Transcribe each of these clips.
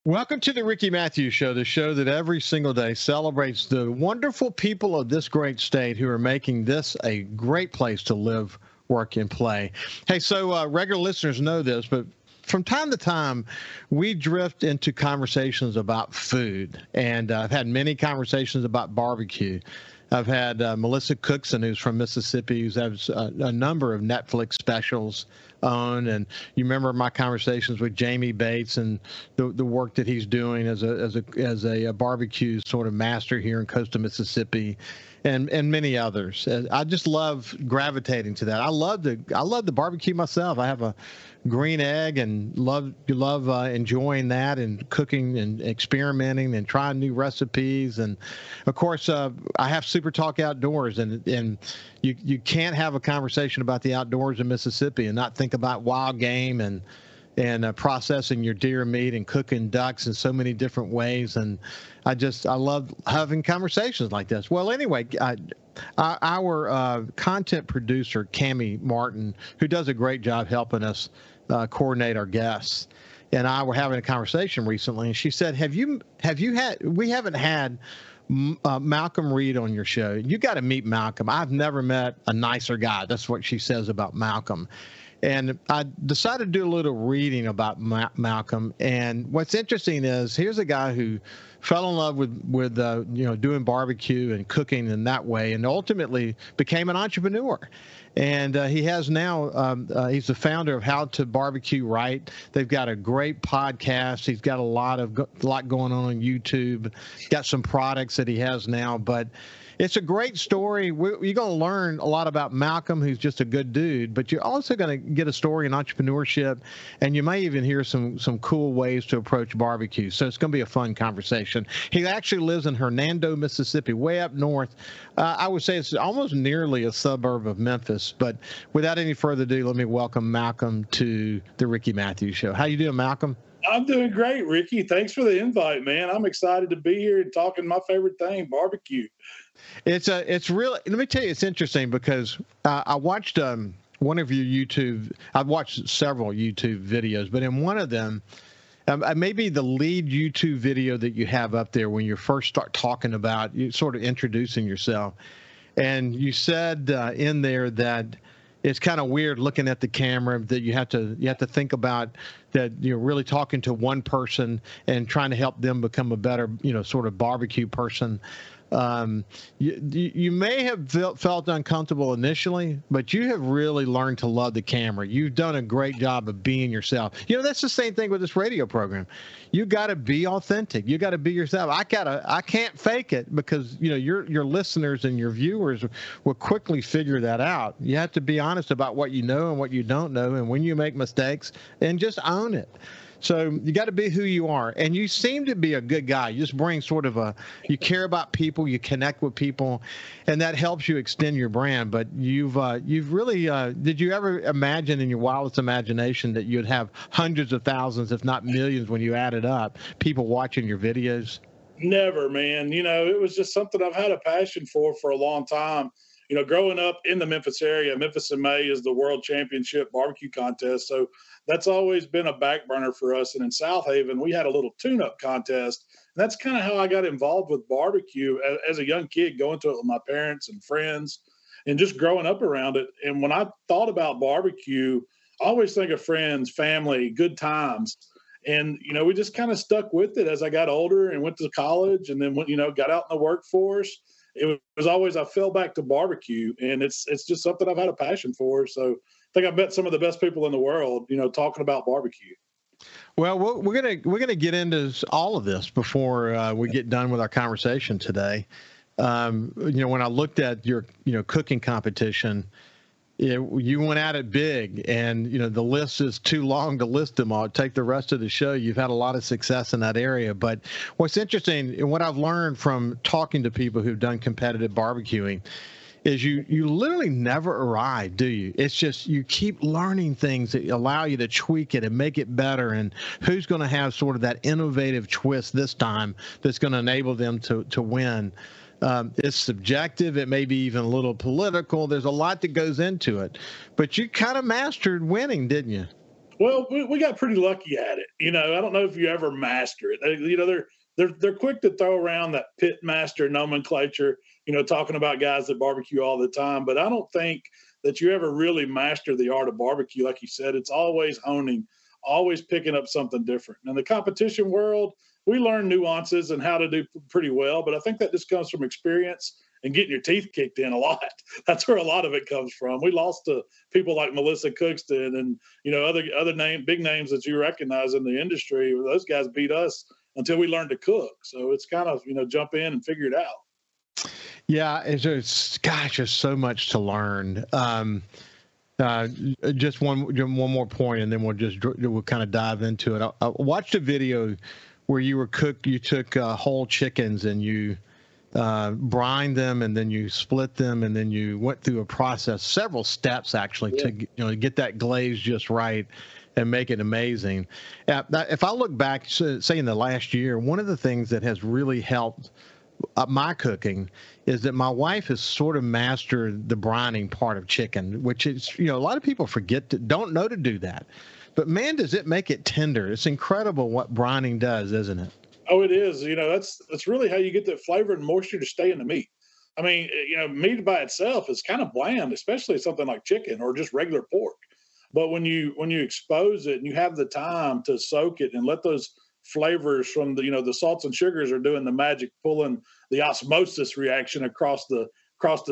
Welcome to the Ricky Mathews Show, the show that every single day celebrates the wonderful people of this great state who are making this a great place to live, work, and play. Hey, so regular listeners know this, but from time to time, we drift into conversations about food, and I've had many conversations about barbecue. I've had Melissa Cookson, who's from Mississippi, who has a number of Netflix specials on, and you remember my conversations with Jamie Bates and the work that he's doing as a barbecue sort of master here in coastal Mississippi, and many others. I just love gravitating to that. I love the barbecue myself. I have a green egg and love enjoying that and cooking and experimenting and trying new recipes. And of course, I have SuperTalk Outdoors, and you can't have a conversation about the outdoors in Mississippi and not think about wild game and processing your deer meat and cooking ducks in so many different ways. And I love having conversations like this. Well, anyway, our content producer, Cammie Martin, who does a great job helping us coordinate our guests, and I were having a conversation recently, and she said, we haven't had Malcolm Reed on your show. You got to meet Malcolm. I've never met a nicer guy. That's what she says about Malcolm. And I decided to do a little reading about Malcolm. And what's interesting is here's a guy who fell in love with doing barbecue and cooking in that way, and ultimately became an entrepreneur. And he has now he's the founder of How to Barbecue Right. They've got a great podcast. He's got a lot going on YouTube. Got some products that he has now, but it's a great story. You're going to learn a lot about Malcolm, who's just a good dude, but you're also going to get a story in entrepreneurship, and you may even hear some cool ways to approach barbecue. So it's going to be a fun conversation. He actually lives in Hernando, Mississippi, way up north. I would say it's almost nearly a suburb of Memphis. But without any further ado, let me welcome Malcolm to the Ricky Mathews Show. How you doing, Malcolm? I'm doing great, Ricky. Thanks for the invite, man. I'm excited to be here and talking my favorite thing, barbecue. It's really, let me tell you, it's interesting because I watched one of your I've watched several YouTube videos, but in one of them, maybe the lead YouTube video that you have up there when you first start talking about, you sort of introducing yourself, and you said in there that it's kind of weird looking at the camera, that you have to think about that you're really talking to one person and trying to help them become a better, sort of barbecue person. You may have felt uncomfortable initially, but you have really learned to love the camera. You've done a great job of being yourself. That's the same thing with this radio program. You got to be authentic. You got to be yourself. I can't fake it because, your listeners and your viewers will quickly figure that out. You have to be honest about what you know and what you don't know, and when you make mistakes, and just own it. So you got to be who you are, and you seem to be a good guy. You just bring sort of you care about people, you connect with people, and that helps you extend your brand. But you've really, did you ever imagine in your wildest imagination that you'd have hundreds of thousands, if not millions, when you added up, people watching your videos? Never, man. It was just something I've had a passion for a long time. Growing up in the Memphis area, Memphis in May is the world championship barbecue contest. So that's always been a back burner for us. And in South Haven, we had a little tune-up contest. And that's kind of how I got involved with barbecue as a young kid, going to it with my parents and friends and just growing up around it. And when I thought about barbecue, I always think of friends, family, good times. And, we just kind of stuck with it as I got older and went to college, and then, got out in the workforce. It was always, I fell back to barbecue, and it's just something I've had a passion for. So I think I've met some of the best people in the world, talking about barbecue. Well, we're gonna get into all of this before we get done with our conversation today. When I looked at your cooking competition, you went at it big, and the list is too long to list them all. Take the rest of the show. You've had a lot of success in that area. But what's interesting, and what I've learned from talking to people who've done competitive barbecuing, is you literally never arrive, do you? It's just you keep learning things that allow you to tweak it and make it better, and who's going to have sort of that innovative twist this time that's going to enable them to win. It's subjective. It may be even a little political. There's a lot that goes into it. But you kind of mastered winning, didn't you? Well, we got pretty lucky at it. I don't know if you ever master it. They're quick to throw around that pit master nomenclature, talking about guys that barbecue all the time. But I don't think that you ever really master the art of barbecue. Like you said, it's always honing, always picking up something different. In the competition world, we learn nuances and how to do pretty well. But I think that just comes from experience and getting your teeth kicked in a lot. That's where a lot of it comes from. We lost to people like Melissa Cookston and big names that you recognize in the industry. Those guys beat us until we learned to cook. So it's kind of jump in and figure it out. Yeah, it's just, gosh, there's so much to learn. Just one more point, and then we'll kind of dive into it. I watched a video where you took whole chickens and you brine them, and then you split them, and then you went through a process, several steps actually, to get that glaze just right and make it amazing. If I look back, say in the last year, one of the things that has really helped my cooking is that my wife has sort of mastered the brining part of chicken, which is, a lot of people don't know to do that. But man, does it make it tender. It's incredible what brining does, isn't it? Oh, it is. That's really how you get the flavor and moisture to stay in the meat. I mean, meat by itself is kind of bland, especially something like chicken or just regular pork. But when you expose it and you have the time to soak it and let those flavors from the salts and sugars are doing the magic, pulling the osmosis reaction across the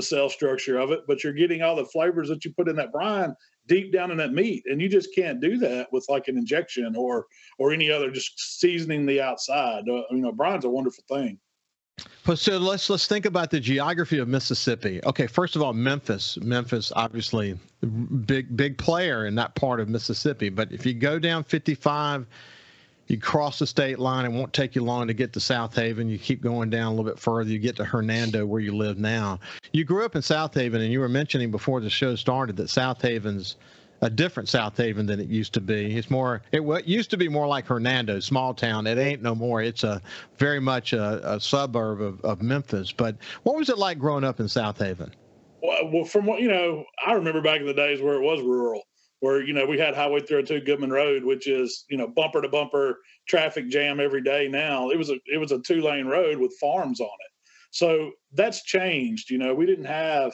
cell structure of it, but you're getting all the flavors that you put in that brine deep down in that meat, and you just can't do that with like an injection or any other just seasoning the outside. Brine's a wonderful thing. So let's think about the geography of Mississippi. Okay, first of all, Memphis, obviously big player in that part of Mississippi. But if you go down 55, you cross the state line, it won't take you long to get to South Haven. You keep going down a little bit further, you get to Hernando, where you live now. You grew up in South Haven, and you were mentioning before the show started that South Haven's a different South Haven than it used to be. It used to be more like Hernando, small town. It ain't no more. It's very much a suburb of Memphis. But what was it like growing up in South Haven? Well, from what I remember back in the days where it was rural, where we had Highway 302 Goodman Road, which is bumper to bumper traffic jam every day. Now it was a 2-lane road with farms on it, so that's changed. We didn't have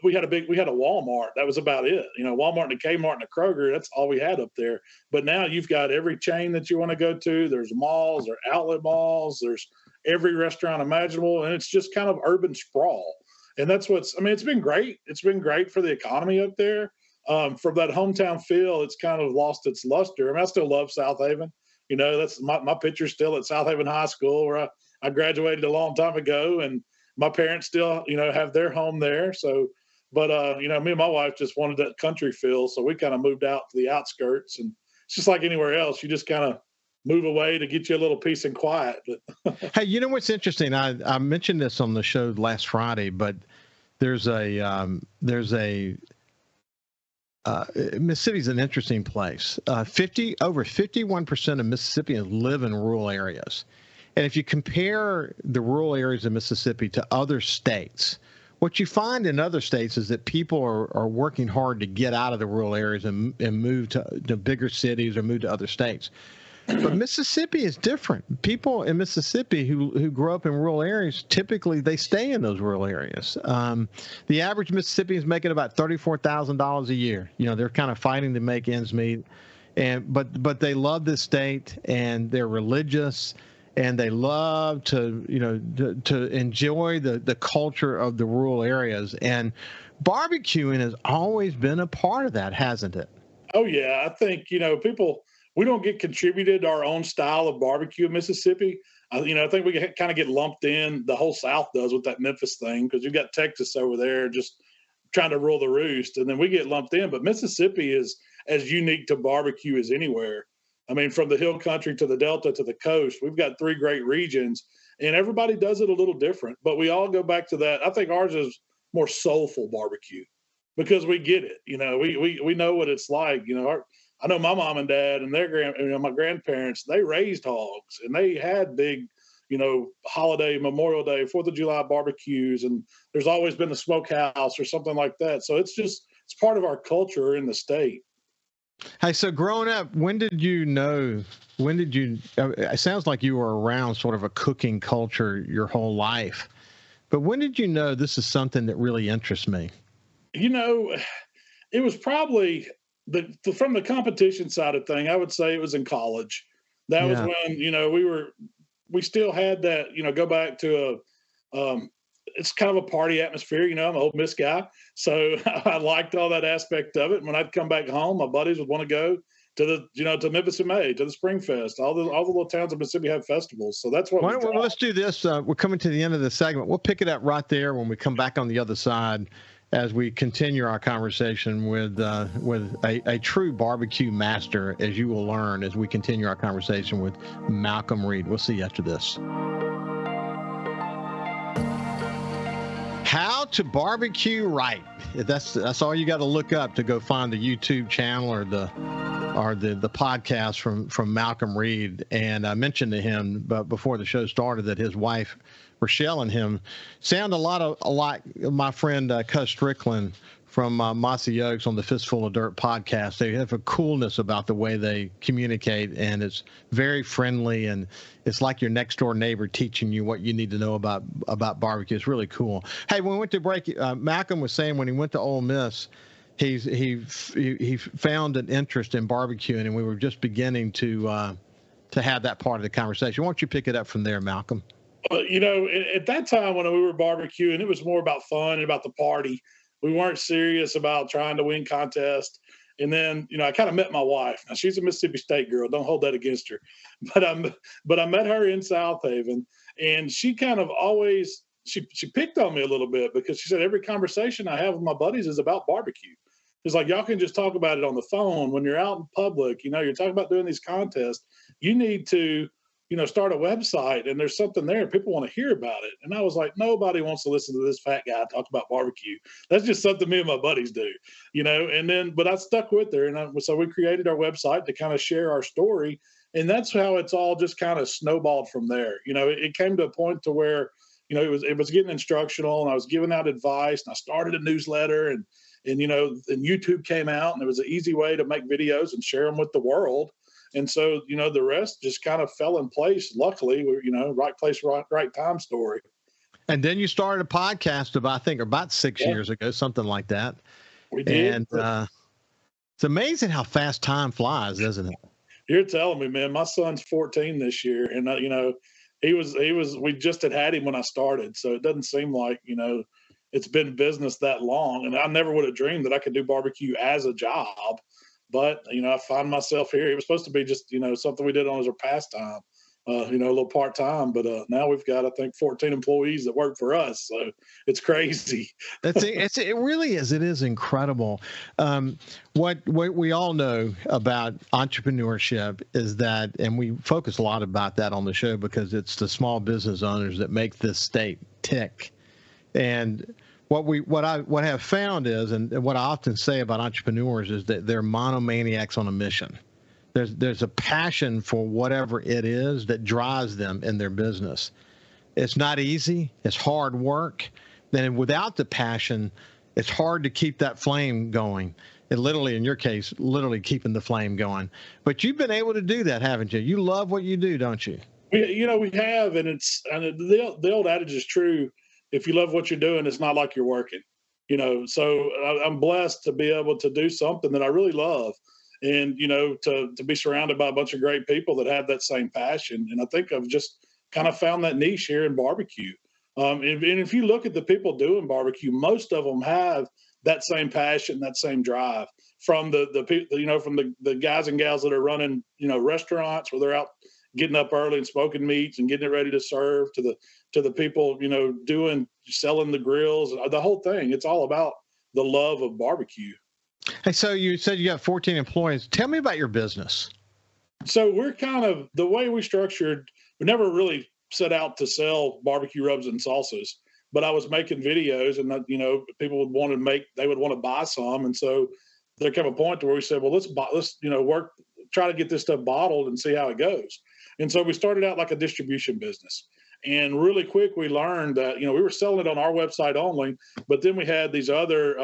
we had a Walmart. That was about it. Walmart and a Kmart and a Kroger. That's all we had up there. But now you've got every chain that you want to go to. There's malls, there's outlet malls, there's every restaurant imaginable, and it's just kind of urban sprawl. And that's it's been great. It's been great for the economy up there. From that hometown feel, it's kind of lost its luster. I still love South Haven. That's my picture's still at South Haven High School, where I graduated a long time ago, and my parents still, have their home there. So, but me and my wife just wanted that country feel, so we kind of moved out to the outskirts, and it's just like anywhere else. You just kind of move away to get you a little peace and quiet. But hey, what's interesting? I mentioned this on the show last Friday, but Mississippi's an interesting place. Over 51% of Mississippians live in rural areas. And if you compare the rural areas of Mississippi to other states, what you find in other states is that people are working hard to get out of the rural areas and move to bigger cities or move to other states. But Mississippi is different. People in Mississippi who grow up in rural areas, typically they stay in those rural areas. The average Mississippian is making about $34,000 a year. They're kind of fighting to make ends meet, but they love this state, and they're religious, and they love to enjoy the culture of the rural areas. And barbecuing has always been a part of that, hasn't it? Oh yeah, I think people. We don't get contributed our own style of barbecue in Mississippi. I think we kind of get lumped in. The whole South does with that Memphis thing, because you've got Texas over there just trying to rule the roost, and then we get lumped in. But Mississippi is as unique to barbecue as anywhere. From the hill country to the Delta to the coast, we've got 3 great regions, and everybody does it a little different. But we all go back to that. I think ours is more soulful barbecue because we get it. We know what it's like. I know my mom and dad and my grandparents, they raised hogs, and they had big, holiday, Memorial Day, 4th of July barbecues, and there's always been a smokehouse or something like that. So it's part of our culture in the state. Hey, so growing up, when did you know? When did you? It sounds like you were around sort of a cooking culture your whole life. But when did you know this is something that really interests me? You know, it was probably from the competition side of thing. I would say it was in college. That was Yeah. when we still had that. Go back to it's kind of a party atmosphere. I'm an Ole Miss guy, so I liked all that aspect of it. And when I'd come back home, my buddies would want to go to to Memphis in May, to the Spring Fest. All the little towns in Mississippi have festivals, so that's what Why was don't we, drawing. let's do this. We're coming to the end of the segment. We'll pick it up right there when we come back on the other side, as we continue our conversation with a true barbecue master, as you will learn as we continue our conversation with Malcom Reed. We'll see you after this. How to barbecue right. That's all you got to look up to go find the YouTube channel or the podcast from Malcom Reed. And I mentioned to him before the show started that his wife Rochelle and him sound a lot like my friend Cuz Strickland from Mathews on the Fistful of Dirt podcast. They have a coolness about the way they communicate, and it's very friendly, and it's like your next door neighbor teaching you what you need to know about barbecue. It's really cool. Hey, when we went to break, Malcom was saying when he went to Ole Miss, he found an interest in barbecuing, and we were just beginning to have that part of the conversation. Why don't you pick it up from there, Malcom? At that time when we were barbecuing, it was more about fun and about the party. We weren't serious about trying to win contests. And then, I kind of met my wife. Now she's a Mississippi State girl. Don't hold that against her. But I met her in South Haven, and she kind of always she picked on me a little bit because she said every conversation I have with my buddies is about barbecue. It's like y'all can just talk about it on the phone when you're out in public. You're talking about doing these contests. You need to start a website, and there's something there. People want to hear about it. And I was like, nobody wants to listen to this fat guy talk about barbecue. That's just something me and my buddies do, but I stuck with her. And so we created our website to kind of share our story. And that's how it's all just kind of snowballed from there. It came to a point to where, it was getting instructional, and I was giving out advice, and I started a newsletter, and YouTube came out, and there was an easy way to make videos and share them with the world. And so, the rest just kind of fell in place. Luckily, right place, right time story. And then you started a podcast about 6 years ago, something like that. We did. And it's amazing how fast time flies, isn't it? You're telling me, man. My son's 14 this year, and we just had him when I started, so it doesn't seem like it's been business that long. And I never would have dreamed that I could do barbecue as a job. But, I find myself here. It was supposed to be just, something we did on as a pastime, a little part-time. But now we've got, I think, 14 employees that work for us. So it's crazy. It really is. It is incredible. What we all know about entrepreneurship is that, and we focus a lot about that on the show because it's the small business owners that make this state tick. And what I have found is, and what I often say about entrepreneurs is that they're monomaniacs on a mission. There's a passion for whatever it is that drives them in their business. It's not easy. It's hard work. Then without the passion, it's hard to keep that flame going. And literally, in your case, literally keeping the flame going. But you've been able to do that, haven't you? You love what you do, don't you? We have, and the old adage is true. If you love what you're doing, it's not like you're working, so I'm blessed to be able to do something that I really love, and, to be surrounded by a bunch of great people that have that same passion. And I think I've just kind of found that niche here in barbecue. And if you look at the people doing barbecue, most of them have that same passion, that same drive from the people, from the guys and gals that are running, restaurants where they're out getting up early and smoking meats and getting it ready to serve, to the people, selling the grills, the whole thing. It's all about the love of barbecue. Hey, so you said you have 14 employees. Tell me about your business. So we're kind of, the way we structured, we never really set out to sell barbecue rubs and salsas, but I was making videos, and people would want to buy some. And so there came a point to where we said, well, let's try to get this stuff bottled and see how it goes. And so we started out like a distribution business. And really quick, we learned that, we were selling it on our website only, but then we had these other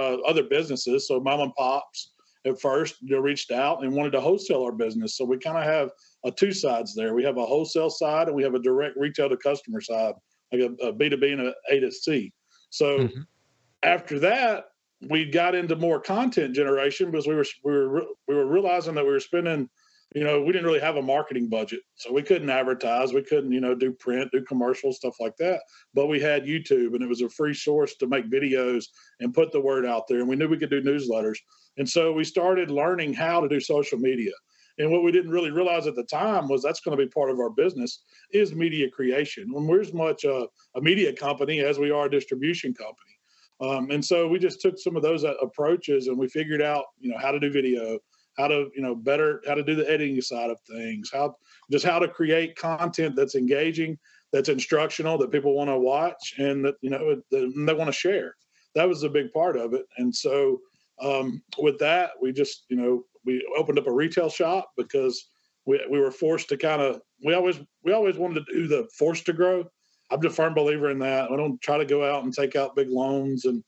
businesses, so mom and pops, at first, reached out and wanted to wholesale our business. So we kind of have two sides there. We have a wholesale side and we have a direct retail to customer side, like a B2B and a A to C. So after that, we got into more content generation because we were realizing that we were spending, we didn't really have a marketing budget, so we couldn't advertise, we couldn't, do print, do commercials, stuff like that. But we had YouTube, and it was a free source to make videos and put the word out there. And we knew we could do newsletters, and so we started learning how to do social media. And what we didn't really realize at the time was that's going to be part of our business is media creation. When we're as much a media company as we are a distribution company. And so we just took some of those approaches and we figured out, how to do video, how to, how to do the editing side of things, how to create content that's engaging, that's instructional, that people want to watch and that, they want to share. That was a big part of it. And so with that, we just, we opened up a retail shop because we were forced to we always wanted to do the forced to grow. I'm a firm believer in that. I don't try to go out and take out big loans and,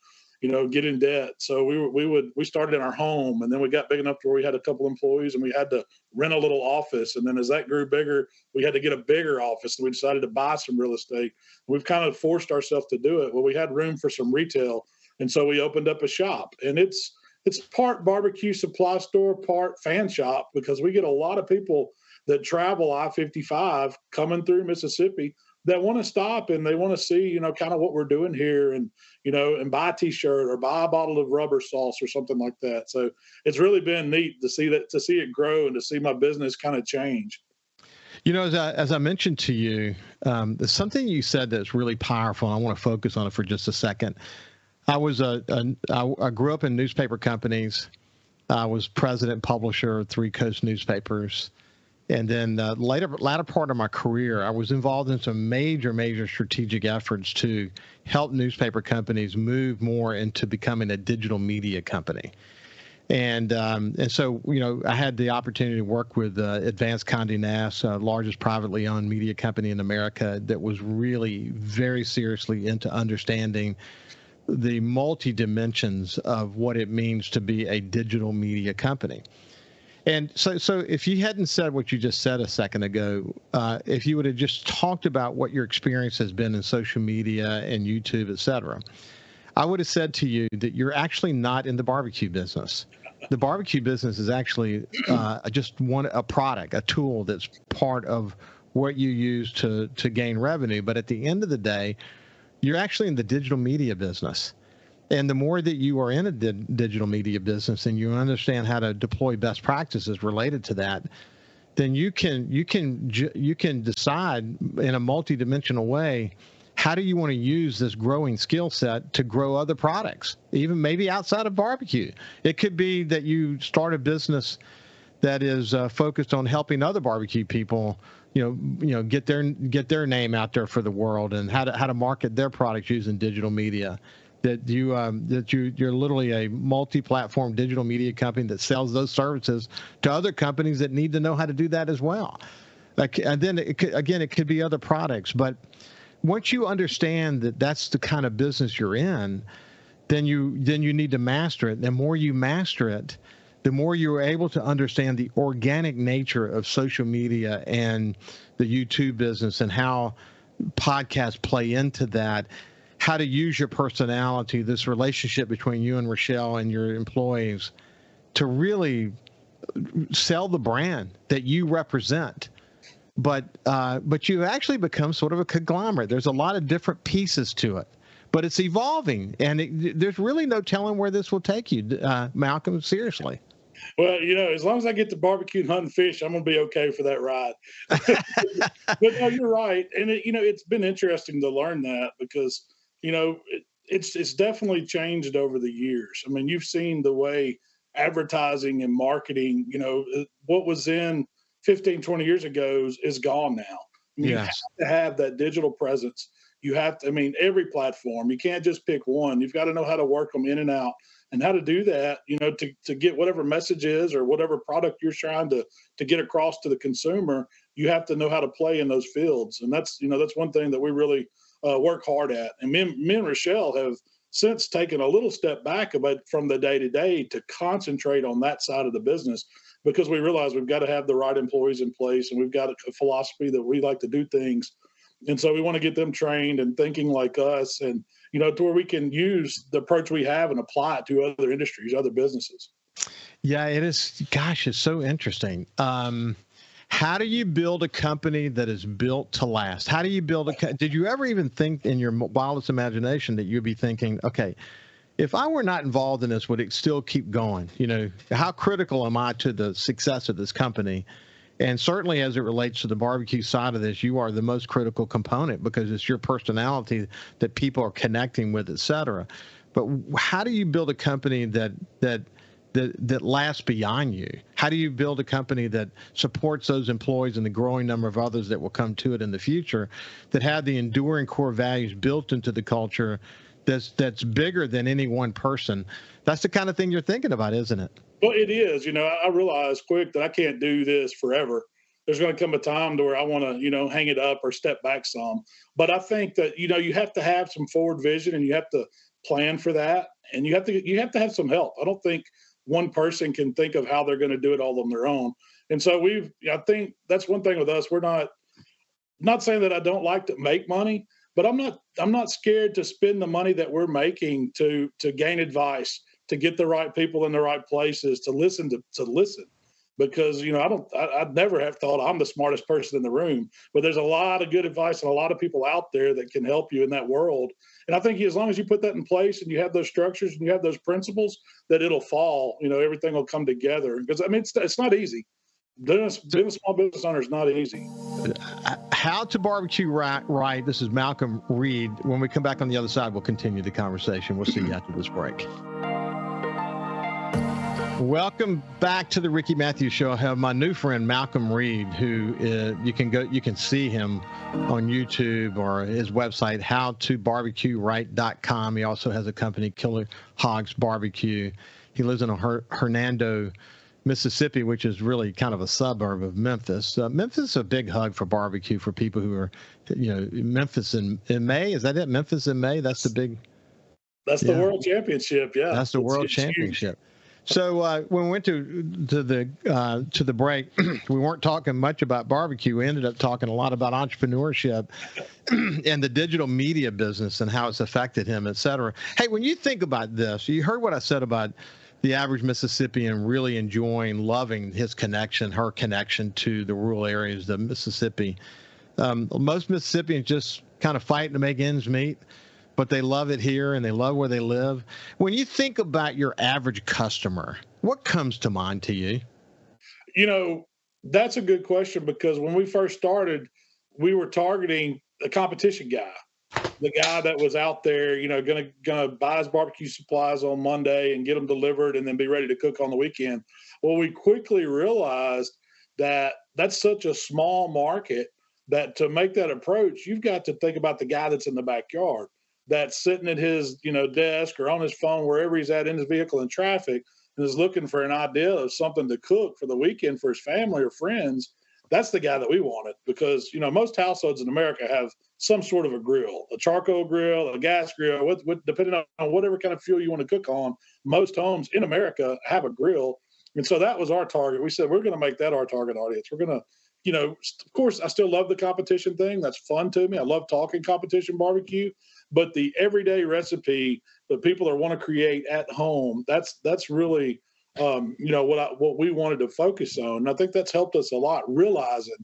get in debt. So we started in our home, and then we got big enough to where we had a couple employees and we had to rent a little office. And then as that grew bigger, we had to get a bigger office. And we decided to buy some real estate. We've kind of forced ourselves to do it. Well, we had room for some retail. And so we opened up a shop, and it's part barbecue supply store, part fan shop, because we get a lot of people that travel I-55 coming through Mississippi that want to stop and they want to see, kind of what we're doing here and, and buy a t-shirt or buy a bottle of rubber sauce or something like that. So it's really been neat to see it grow and to see my business kind of change. As I mentioned to you, there's something you said that's really powerful. And I want to focus on it for just a second. I grew up in newspaper companies. I was president publisher of 3 Coast newspapers. And then latter part of my career, I was involved in some major strategic efforts to help newspaper companies move more into becoming a digital media company. And so, I had the opportunity to work with Advanced Condé Nast, largest privately owned media company in America, that was really very seriously into understanding the multi-dimensions of what it means to be a digital media company. And so if you hadn't said what you just said a second ago, if you would have just talked about what your experience has been in social media and YouTube, et cetera, I would have said to you that you're actually not in the barbecue business. The barbecue business is actually just a product, a tool that's part of what you use to gain revenue. But at the end of the day, you're actually in the digital media business. And the more that you are in a digital media business and you understand how to deploy best practices related to that, then you can decide in a multidimensional way, how do you want to use this growing skill set to grow other products, even maybe outside of barbecue? It could be that you start a business that is focused on helping other barbecue people, get their name out there for the world and how to market their products using digital media. That you're literally a multi-platform digital media company that sells those services to other companies that need to know how to do that as well. And then it could be other products. But once you understand that that's the kind of business you're in, then you need to master it. The more you master it, the more you're able to understand the organic nature of social media and the YouTube business and how podcasts play into that. How to use your personality, this relationship between you and Rochelle and your employees to really sell the brand that you represent. But you actually become sort of a conglomerate. There's a lot of different pieces to it, but it's evolving, and there's really no telling where this will take you, Malcom, seriously. Well, as long as I get to barbecue and hunt and fish, I'm going to be okay for that ride. But no, you're right. And, it's been interesting to learn that because, it's definitely changed over the years. I mean, you've seen the way advertising and marketing, what was in 15, 20 years ago is gone now. I mean, yes. You have to have that digital presence. You have to, every platform. You can't just pick one. You've got to know how to work them in and out. And how to do that, to get whatever message is or whatever product you're trying to get across to the consumer, you have to know how to play in those fields. And that's one thing that we really work hard at. And me and Rochelle have since taken a little step back from the day to day to concentrate on that side of the business, because we realize we've got to have the right employees in place, and we've got a philosophy that we like to do things. And so we want to get them trained and thinking like us, and, to where we can use the approach we have and apply it to other industries, other businesses. Yeah, it is. Gosh, it's so interesting. How do you build a company that is built to last? How do you build did you ever even think in your wildest imagination that you'd be thinking, okay, if I were not involved in this, would it still keep going? How critical am I to the success of this company? And certainly as it relates to the barbecue side of this, you are the most critical component because it's your personality that people are connecting with, et cetera. But how do you build a company that lasts beyond you? How do you build a company that supports those employees and the growing number of others that will come to it in the future, that have the enduring core values built into the culture that's bigger than any one person? That's the kind of thing you're thinking about, isn't it? Well, it is. I realize quick that I can't do this forever. There's going to come a time to where I want to, hang it up or step back some. But I think that, you have to have some forward vision, and you have to plan for that. And you have to have some help. I don't think one person can think of how they're going to do it all on their own. And so I think that's one thing with us. We're not saying that I don't like to make money, but I'm not scared to spend the money that we're making to gain advice, to get the right people in the right places, to listen, because, I'd never have thought I'm the smartest person in the room, but there's a lot of good advice and a lot of people out there that can help you in that world. And I think as long as you put that in place and you have those structures and you have those principles, that it'll fall, everything will come together. Because it's not easy. Being a small business owner is not easy. How to barbecue right. This is Malcolm Reed. When we come back on the other side, we'll continue the conversation. We'll see you after this break. Welcome back to the Ricky Mathews Show. I have my new friend Malcolm Reed, who you can see him on YouTube or his website, howtobarbecueright.com. He also has a company, Killer Hogs Barbecue. He lives in Hernando, Mississippi, which is really kind of a suburb of Memphis. Memphis is a big hug for barbecue for people who are, Memphis in May. Is that it? Memphis in May? That's the big. That's the World Championship. Yeah, that's the World Championship. Huge. So when we went to the break, we weren't talking much about barbecue. We ended up talking a lot about entrepreneurship and the digital media business and how it's affected him, et cetera. Hey, when you think about this, you heard what I said about the average Mississippian really loving her connection to the rural areas of Mississippi. Most Mississippians just kind of fighting to make ends meet, but they love it here and they love where they live. When you think about your average customer, what comes to mind to you? That's a good question, because when we first started, we were targeting a competition guy, the guy that was out there, gonna buy his barbecue supplies on Monday and get them delivered and then be ready to cook on the weekend. Well, we quickly realized that that's such a small market that to make that approach, you've got to think about the guy that's in the backyard, that's sitting at his, desk or on his phone, wherever he's at in his vehicle in traffic, and is looking for an idea of something to cook for the weekend for his family or friends. That's the guy that we wanted, because, most households in America have some sort of a grill, a charcoal grill, a gas grill, depending on whatever kind of fuel you want to cook on. Most homes in America have a grill. And so that was our target. We said, we're going to make that our target audience. We're going to, of course, I still love the competition thing. That's fun to me. I love talking competition barbecue. But the everyday recipe that people want to create at home, that's really, what we wanted to focus on. And I think that's helped us a lot, realizing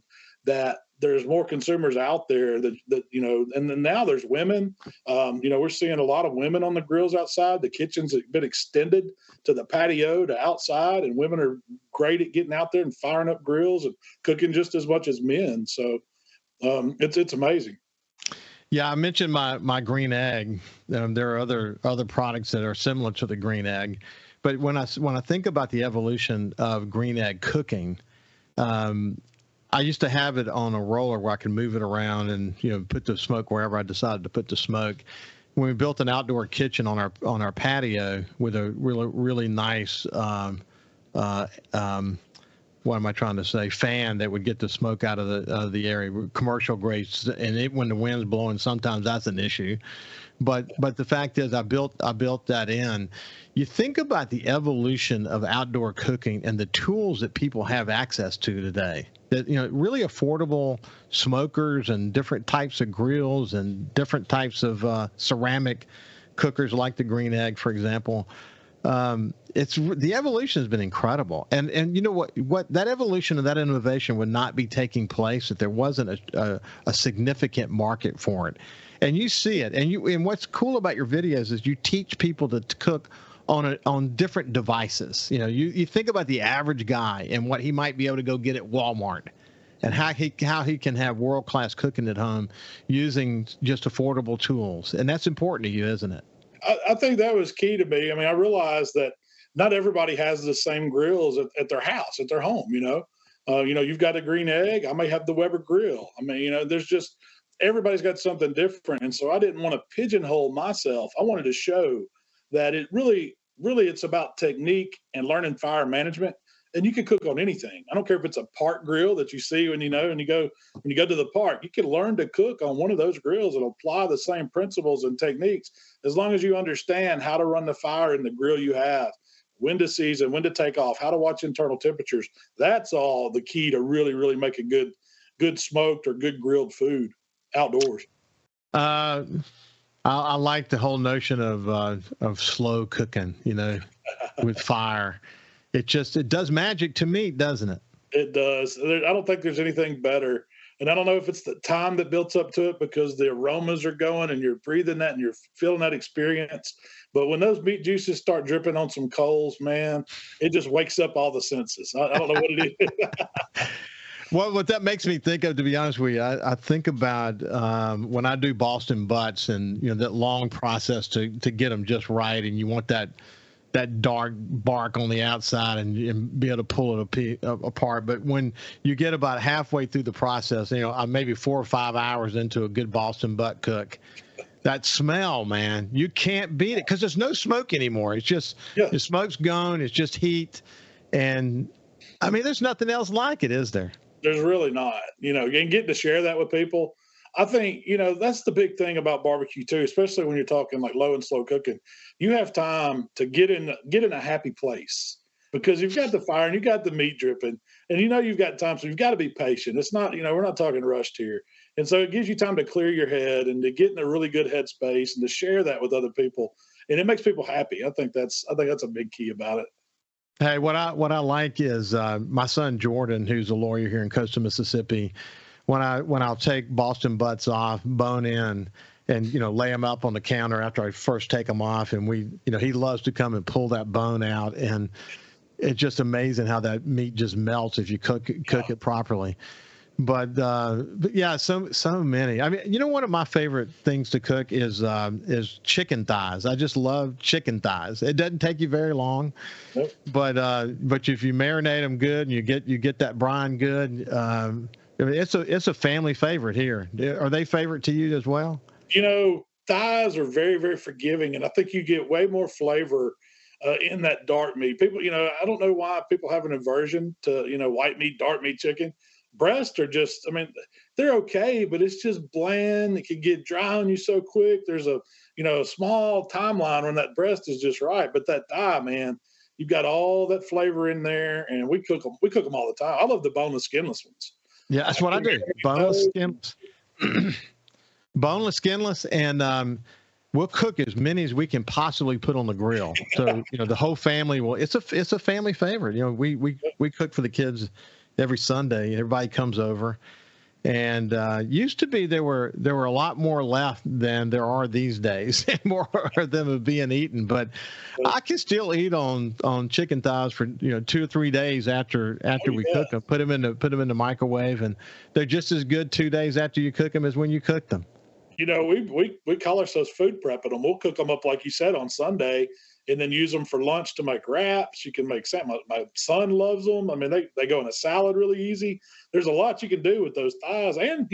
that there's more consumers out there that and then now there's women. We're seeing a lot of women on the grills outside. The kitchens have been extended to the patio to outside, and women are great at getting out there and firing up grills and cooking just as much as men. So it's amazing. Yeah, I mentioned my green egg. There are other products that are similar to the green egg, but when I think about the evolution of green egg cooking, I used to have it on a roller where I could move it around and put the smoke wherever I decided to put the smoke. When we built an outdoor kitchen on our patio with a really nice what am I trying to say? Fan that would get the smoke out of the area. Commercial grades, and when the wind's blowing, sometimes that's an issue. But the fact is, I built that in. You think about the evolution of outdoor cooking and the tools that people have access to today. That, really affordable smokers and different types of grills and different types of ceramic cookers like the Green Egg, for example. The evolution has been incredible, and you know what that evolution and that innovation would not be taking place if there wasn't a significant market for it. And you see it, and what's cool about your videos is you teach people to cook on different devices. You think about the average guy and what he might be able to go get at Walmart, and how he can have world-class cooking at home using just affordable tools, and that's important to you, isn't it? I think that was key to me. I mean, I realized that not everybody has the same grills at their house, at their home. You've got a Green Egg. I may have the Weber grill. I mean, there's just everybody's got something different, and so I didn't want to pigeonhole myself. I wanted to show that it really it's about technique and learning fire management. And you can cook on anything. I don't care if it's a park grill that you see when you go to the park. You can learn to cook on one of those grills and apply the same principles and techniques as long as you understand how to run the fire in the grill you have, when to season, when to take off, how to watch internal temperatures. That's all the key to really, really making good smoked or good grilled food outdoors. I like the whole notion of slow cooking, with fire. It does magic to me, doesn't it? It does. I don't think there's anything better. And I don't know if it's the time that builds up to it because the aromas are going and you're breathing that and you're feeling that experience. But when those meat juices start dripping on some coals, man, it just wakes up all the senses. I don't know what it is. Well, what that makes me think of, to be honest with you, I think about when I do Boston butts and, that long process to get them just right. And you want that dark bark on the outside and be able to pull it apart. But when you get about halfway through the process, maybe 4 or 5 hours into a good Boston butt cook, that smell, man, you can't beat it because there's no smoke anymore. It's just the smoke's gone. It's just heat. And I mean, there's nothing else like it, is there? There's really not, and getting to share that with people. I think, that's the big thing about barbecue too, especially when you're talking like low and slow cooking. You have time to get in a happy place because you've got the fire and you've got the meat dripping and you've got time. So you've got to be patient. It's not, we're not talking rushed here. And so it gives you time to clear your head and to get in a really good headspace and to share that with other people. And it makes people happy. I think that's a big key about it. Hey, what I like is my son Jordan, who's a lawyer here in Coastal Mississippi. When I'll take Boston butts off, bone in, and lay them up on the counter after I first take them off, and he loves to come and pull that bone out, and it's just amazing how that meat just melts if you cook it properly. But yeah, so many. I mean, one of my favorite things to cook is chicken thighs. I just love chicken thighs. It doesn't take you very long, nope. But if you marinate them good and you get that brine good. It's a family favorite here. Are they favorite to you as well? Thighs are very, very forgiving, and I think you get way more flavor in that dark meat. People, I don't know why people have an aversion to, white meat, dark meat chicken. Breasts are just, they're okay, but it's just bland. It can get dry on you so quick. There's a small timeline when that breast is just right, but that thigh, man, you've got all that flavor in there, and we cook them all the time. I love the boneless, skinless ones. Yeah, that's what I do. Boneless, skinless. Boneless, skinless, and we'll cook as many as we can possibly put on the grill. So, the whole family will. It's a family favorite. We cook for the kids every Sunday. Everybody comes over. And used to be there were a lot more left than there are these days. More of them are being eaten, but I can still eat on chicken thighs for 2 or 3 days after we cook them. Put them in the microwave, and they're just as good 2 days after you cook them as when you cook them. We call ourselves food prepping them. We'll cook them up like you said on Sunday, and then use them for lunch to make wraps. You can make salmon. My son loves them. I mean, they go in a salad really easy. There's a lot you can do with those thighs. And,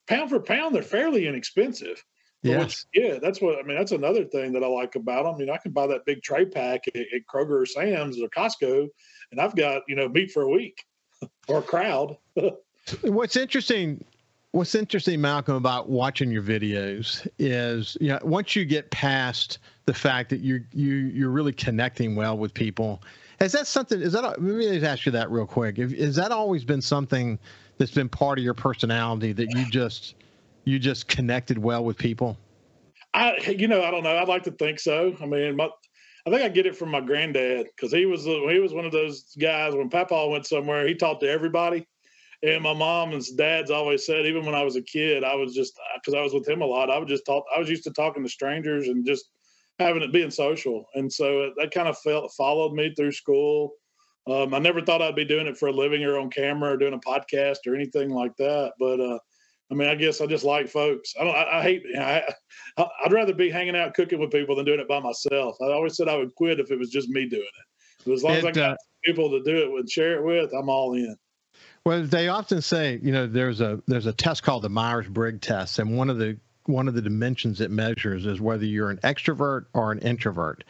pound for pound, they're fairly inexpensive. Yes. Yeah, that's what I mean. That's another thing that I like about them. I can buy that big tray pack at Kroger or Sam's or Costco, and I've got meat for a week or a crowd. What's interesting, Malcolm, about watching your videos is, once you get past the fact that you're really connecting well with people, let me ask you that real quick. Has that always been something that's been part of your personality, that you just connected well with people? I don't know. I'd like to think so. I mean, I think I get it from my granddad, because he was one of those guys. When Papa went somewhere, he talked to everybody. And my mom and dad's always said, even when I was a kid, I was just, because I was with him a lot, I was used to talking to strangers and just being social. And so that kind of followed me through school. I never thought I'd be doing it for a living or on camera or doing a podcast or anything like that. But I mean, I guess I just like folks. I'd rather be hanging out cooking with people than doing it by myself. I always said I would quit if it was just me doing it. But as long as I got people to do it and share it with, I'm all in. Well, they often say, there's a test called the Myers-Briggs test, and one of the dimensions it measures is whether you're an extrovert or an introvert.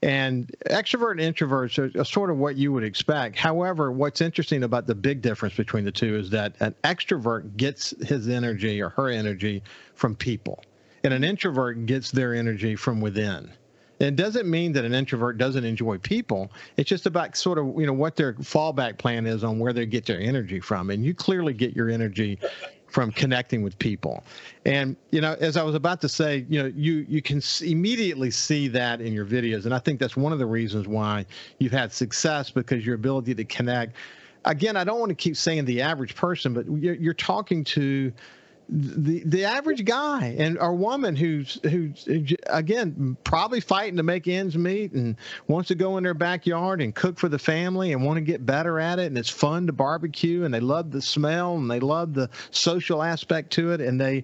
And extrovert and introverts are sort of what you would expect. However, what's interesting about the big difference between the two is that an extrovert gets his energy or her energy from people, and an introvert gets their energy from within. It doesn't mean that an introvert doesn't enjoy people. It's just about sort of, what their fallback plan is on where they get their energy from. And you clearly get your energy from connecting with people. And, as I was about to say, you can immediately see that in your videos. And I think that's one of the reasons why you've had success, because your ability to connect. Again, I don't want to keep saying the average person, but you're talking to the average guy or woman who's again probably fighting to make ends meet and wants to go in their backyard and cook for the family and want to get better at it, and it's fun to barbecue, and they love the smell and they love the social aspect to it, and they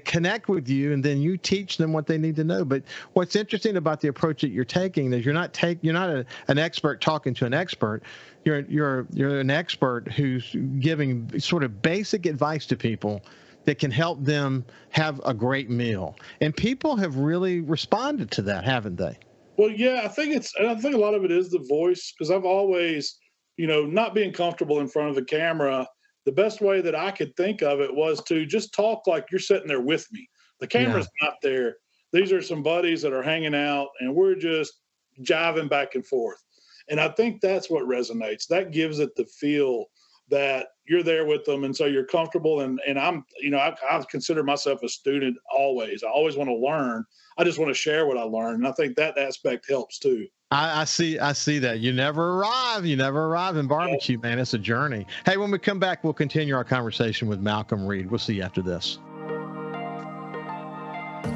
connect with you, and then you teach them what they need to know. But what's interesting about the approach that you're taking is you're not an expert talking to an expert. You're an expert who's giving sort of basic advice to people that can help them have a great meal. And people have really responded to that, haven't they? Well, yeah, I think a lot of it is the voice, because I've always, not being comfortable in front of the camera, the best way that I could think of it was to just talk like you're sitting there with me. The camera's not there. These are some buddies that are hanging out, and we're just jiving back and forth. And I think that's what resonates. That gives it the feel that you're there with them, and so you're comfortable. And I'm, I consider myself a student always. I always want to learn. I just want to share what I learned, and I think that aspect helps too. I see that. You never arrive in barbecue, man. It's a journey. Hey, when we come back, we'll continue our conversation with Malcom Reed. We'll see you after this.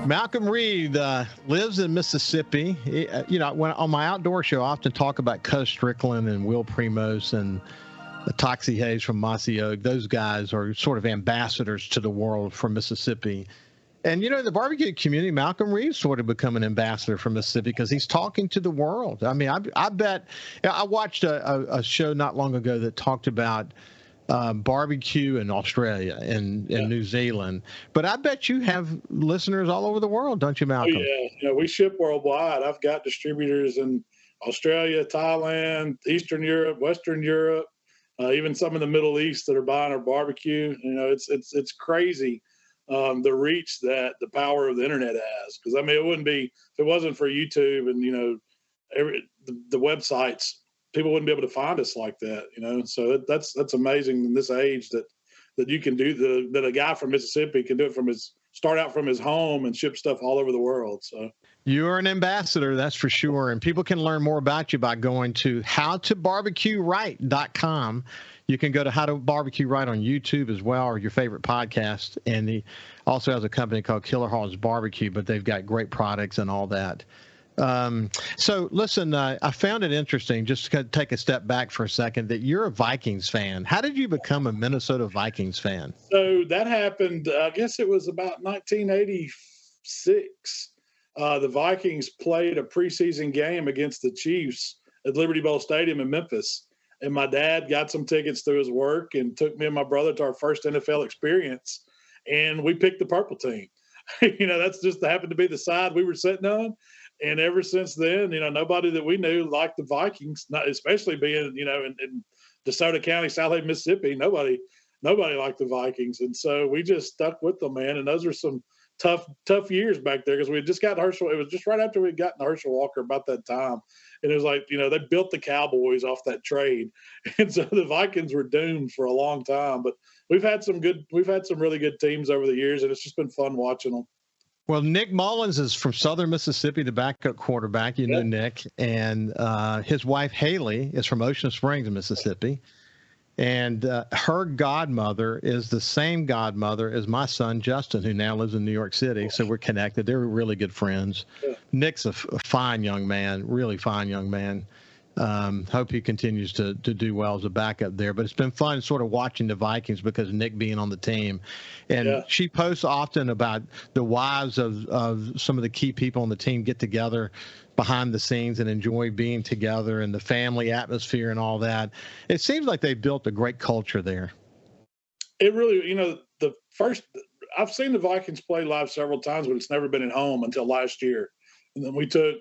Malcom Reed lives in Mississippi. When on my outdoor show, I often talk about Cuz Strickland and Will Primos and Toxie Hayes from Mossy Oak. Those guys are sort of ambassadors to the world from Mississippi. And, in the barbecue community, Malcom Reed's sort of become an ambassador for Mississippi because he's talking to the world. I mean, I bet I watched a show not long ago that talked about barbecue in Australia and New Zealand. But I bet you have listeners all over the world, don't you, Malcom? Oh, yeah. We ship worldwide. I've got distributors in Australia, Thailand, Eastern Europe, Western Europe. Even some in the Middle East that are buying our barbecue. It's crazy the reach that the power of the internet has. Because it wouldn't be, if it wasn't for YouTube and the websites, people wouldn't be able to find us like that. So that's amazing in this age that you can do that a guy from Mississippi can do it start out from his home and ship stuff all over the world. So. You're an ambassador, that's for sure. And people can learn more about you by going to howtobarbecueright.com. You can go to How to Barbecue Right on YouTube as well, or your favorite podcast. And he also has a company called Killer Hogs Barbecue, but they've got great products and all that. So listen, I found it interesting, just to take a step back for a second, that you're a Vikings fan. How did you become a Minnesota Vikings fan? So that happened, I guess it was about 1986. The Vikings played a preseason game against the Chiefs at Liberty Bowl Stadium in Memphis. And my dad got some tickets through his work and took me and my brother to our first NFL experience. And we picked the purple team. That's just happened to be the side we were sitting on. And ever since then, nobody that we knew liked the Vikings, not especially being, in DeSoto County, South Mississippi. Nobody liked the Vikings, and so we just stuck with them, man. And those are some tough years back there because we had just got Herschel. It was just right after we had gotten Herschel Walker about that time, and it was like they built the Cowboys off that trade, and so the Vikings were doomed for a long time. But we've had some really good teams over the years, and it's just been fun watching them. Well, Nick Mullins is from Southern Mississippi, the backup quarterback. You know Nick, and his wife Haley is from Ocean Springs, Mississippi. And her godmother is the same godmother as my son, Justin, who now lives in New York City. So we're connected. They're really good friends. Yeah. Nick's a fine young man, really fine young man. Hope he continues to do well as a backup there. But it's been fun sort of watching the Vikings because of Nick being on the team. And she posts often about the wives of some of the key people on the team get together behind the scenes and enjoy being together and the family atmosphere and all that. It seems like they built a great culture there. It really, I've seen the Vikings play live several times, but it's never been at home until last year. And then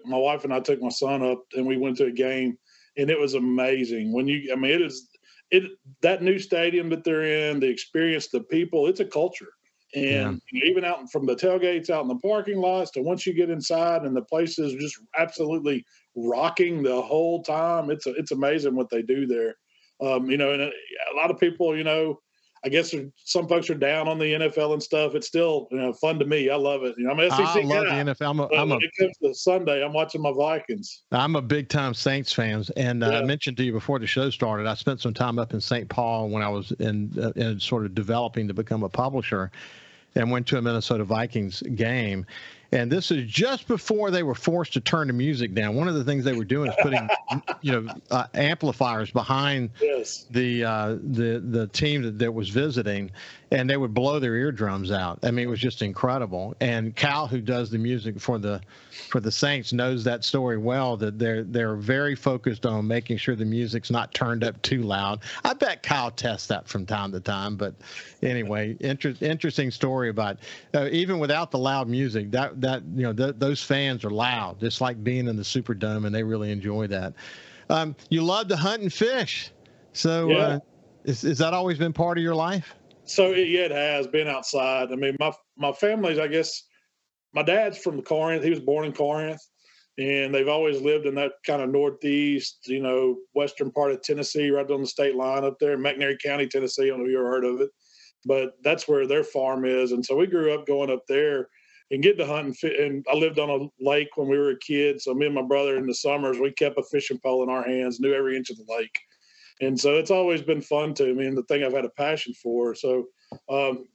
my wife and I took my son up and we went to a game, and it was amazing. That new stadium that they're in, the experience, the people, it's a culture. And even out from the tailgates, out in the parking lots, to once you get inside and the place is just absolutely rocking the whole time. It's amazing what they do there. And a lot of people, I guess some folks are down on the NFL and stuff. It's still fun to me. I love it. I'm an SEC I love guy, the NFL. When it comes to Sunday, I'm watching my Vikings. I'm a big time Saints fan, and I mentioned to you before the show started, I spent some time up in St. Paul when I was in sort of developing to become a publisher, and went to a Minnesota Vikings game. And this is just before they were forced to turn the music down. One of the things they were doing is putting, amplifiers behind the team that was visiting, and they would blow their eardrums out. I mean, it was just incredible. And Cal, who does the music for the Saints, knows that story well. That they're very focused on making sure the music's not turned up too loud. I bet Kyle tests that from time to time. But anyway, interesting story about even without the loud music, those fans are loud, just like being in the Superdome, and they really enjoy that. You love to hunt and fish, so is that always been part of your life? So it has been outside. I mean, my family's, I guess, my dad's from Corinth. He was born in Corinth, and they've always lived in that kind of northeast, western part of Tennessee, right on the state line up there in McNairy County, Tennessee. I don't know if you ever heard of it, but that's where their farm is. And so we grew up going up there and getting to hunt and I lived on a lake when we were a kid. So me and my brother in the summers, we kept a fishing pole in our hands, knew every inch of the lake. And so it's always been fun to me and the thing I've had a passion for. So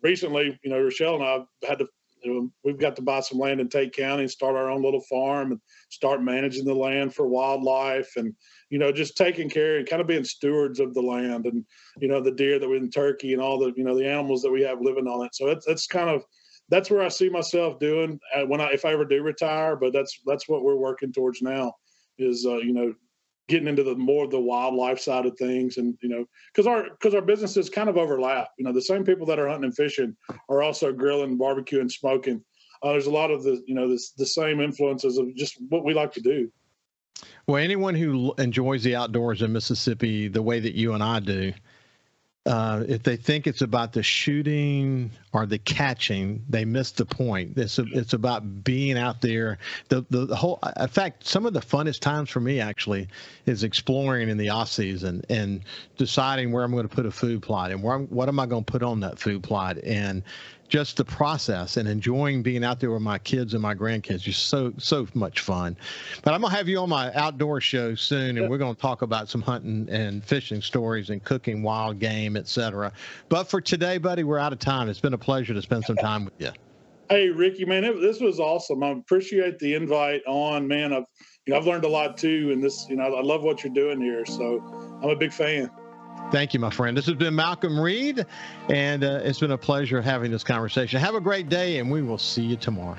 recently, Rochelle and I had to, we've got to buy some land in Tate County and start our own little farm and start managing the land for wildlife and, just taking care and kind of being stewards of the land and, the deer that we in turkey and all the, the animals that we have living on it. So that's where I see myself doing if I ever do retire, but that's what we're working towards now is, getting into the more of the wildlife side of things. And, because our businesses kind of overlap, the same people that are hunting and fishing are also grilling, barbecuing, smoking. There's a lot of the same influences of just what we like to do. Well, anyone who enjoys the outdoors in Mississippi the way that you and I do, if they think it's about the shooting or the catching, they miss the point. It's about being out there. The whole, in fact, some of the funnest times for me actually is exploring in the off season and deciding where I'm going to put a food plot and what am I going to put on that food plot and just the process and enjoying being out there with my kids and my grandkids. Just so much fun. But I'm going to have you on my outdoor show soon, and we're going to talk about some hunting and fishing stories and cooking wild game, etc. But for today, buddy, we're out of time. It's been a pleasure to spend some time with you. Hey, Ricky, man, this was awesome. I appreciate the invite on, man. I've learned a lot too, and this, I love what you're doing here. So I'm a big fan. Thank you, my friend. This has been Malcolm Reed, and it's been a pleasure having this conversation. Have a great day, and we will see you tomorrow.